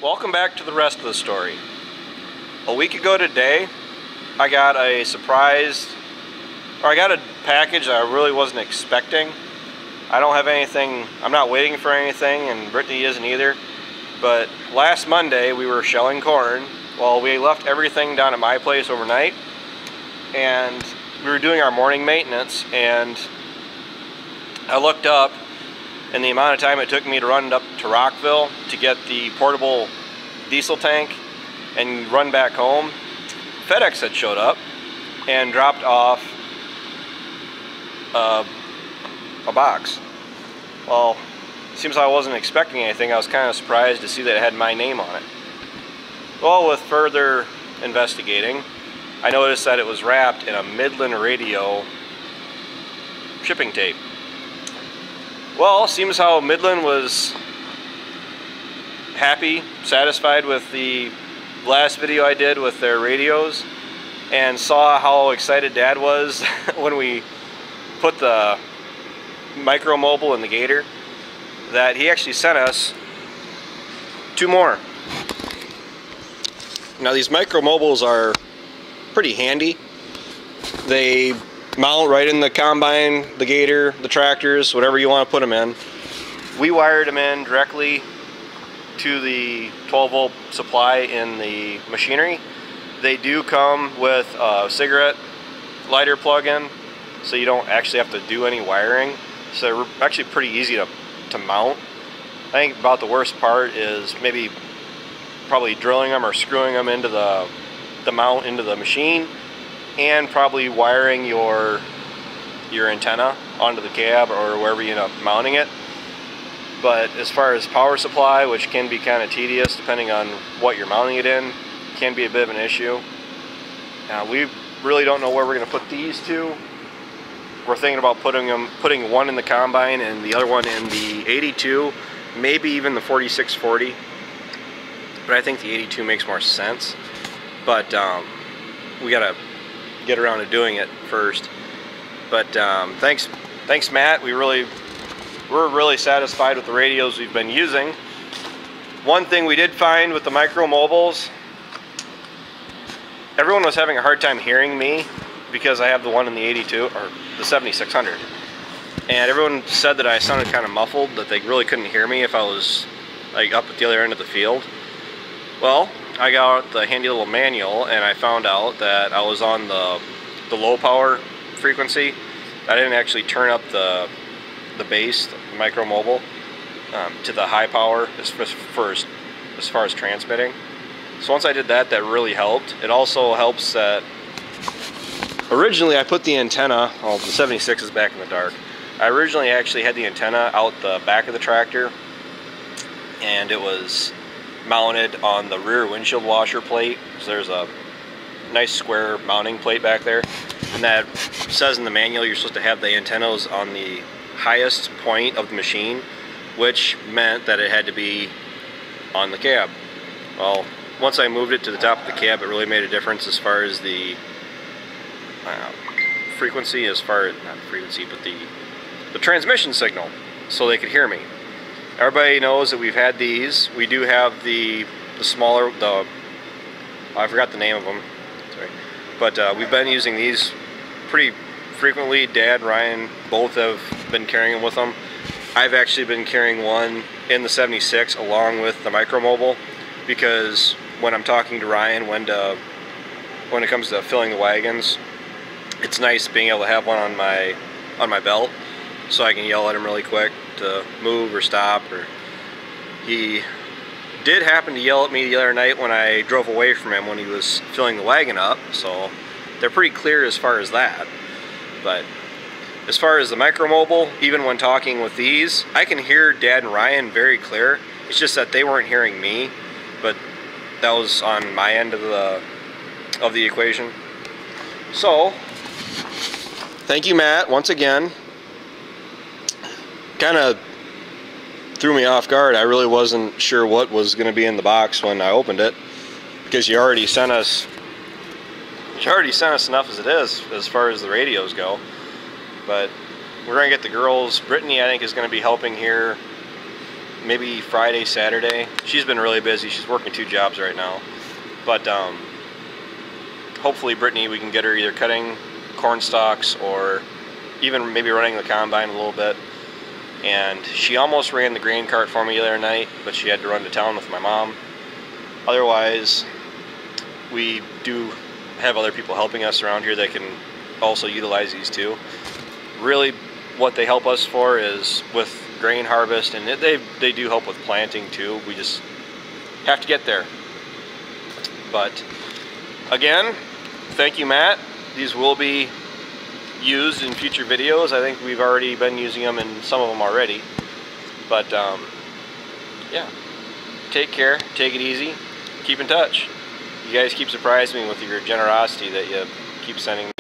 Welcome back to the rest of the story. A week ago today, I got a package that I really wasn't expecting. I don't have anything, I'm not waiting for anything, and Brittany isn't either. But last Monday, we were shelling corn. Well, we left everything down at my place overnight, and we were doing our morning maintenance, and I looked up, and the amount of time it took me to run up to Rockville to get the portable diesel tank and run back home, FedEx had showed up and dropped off a box. Well, it seems I wasn't expecting anything. I was kind of surprised to see that it had my name on it. Well, with further investigating, I noticed that it was wrapped in a Midland radio shipping tape. Well, seems how Midland was happy, satisfied with the last video I did with their radios, and saw how excited Dad was when we put the micro mobile in the Gator, that he actually sent us 2 more. Now these micro mobiles are pretty handy. They mount right in the combine, the Gator, the tractors, whatever you want to put them in. We wired them in directly to the 12-volt supply in the machinery. They do come with a cigarette lighter plug-in, so you don't actually have to do any wiring. So they're actually pretty easy to mount. I think about the worst part is maybe probably drilling them or screwing them into the mount into the machine, and probably wiring your antenna onto the cab or wherever you end up mounting it. But as far as power supply, which can be kind of tedious depending on what you're mounting it in, can be a bit of an issue. Now we really don't know where we're going to put these two. We're thinking about putting one in the combine and the other one in the 82, maybe even the 4640. But I think the 82 makes more sense. But we gotta get around to doing it first. But thanks Matt. We're really satisfied with the radios we've been using. One thing we did find with the micro mobiles, everyone was having a hard time hearing me because I have the one in the 82 or the 7600, and everyone said that I sounded kind of muffled, that they really couldn't hear me if I was like up at the other end of the field. Well, I got out the handy little manual and I found out that I was on the low power frequency. I didn't actually turn up the bass, the micro mobile, to the high power as far as transmitting. So once I did that, that really helped. It also helps that originally I put the antenna, well, the 76 is back in the dark. I originally actually had the antenna out the back of the tractor, and it was mounted on the rear windshield washer plate. So there's a nice square mounting plate back there, and that says in the manual you're supposed to have the antennas on the highest point of the machine, which meant that it had to be on the cab. Well, once I moved it to the top of the cab, it really made a difference as far as the frequency, not frequency, but the transmission signal, so they could hear me. Everybody knows that we've had these. We do have the smaller, I forgot the name of them, sorry. But we've been using these pretty frequently. Dad, Ryan, both have been carrying them with them. I've actually been carrying one in the 76 along with the micro mobile, because when I'm talking to Ryan when it comes to filling the wagons, it's nice being able to have one on my belt, so I can yell at him really quick to move or stop. Or he did happen to yell at me the other night when I drove away from him when he was filling the wagon up, so they're pretty clear as far as that. But as far as the micro mobile, even when talking with these, I can hear Dad and Ryan very clear. It's just that they weren't hearing me, but that was on my end of the equation. So thank you, Matt, once again. Kind of threw me off guard. I really wasn't sure what was going to be in the box when I opened it, because you already sent us enough as it is as far as the radios go. But we're going to get the girls. Brittany, I think, is going to be helping here maybe Friday, Saturday. She's been really busy. She's working 2 jobs right now. But hopefully Brittany, we can get her either cutting corn stalks or even maybe running the combine a little bit. And she almost ran the grain cart for me the other night, but she had to run to town with my mom. Otherwise, we do have other people helping us around here that can also utilize these too. Really, what they help us for is with grain harvest, and they do help with planting too. We just have to get there. But again, thank you, Matt. These will be used in future videos. I think we've already been using them in some of them already. But yeah, take care, take it easy, keep in touch. You guys keep surprising me with your generosity that you keep sending.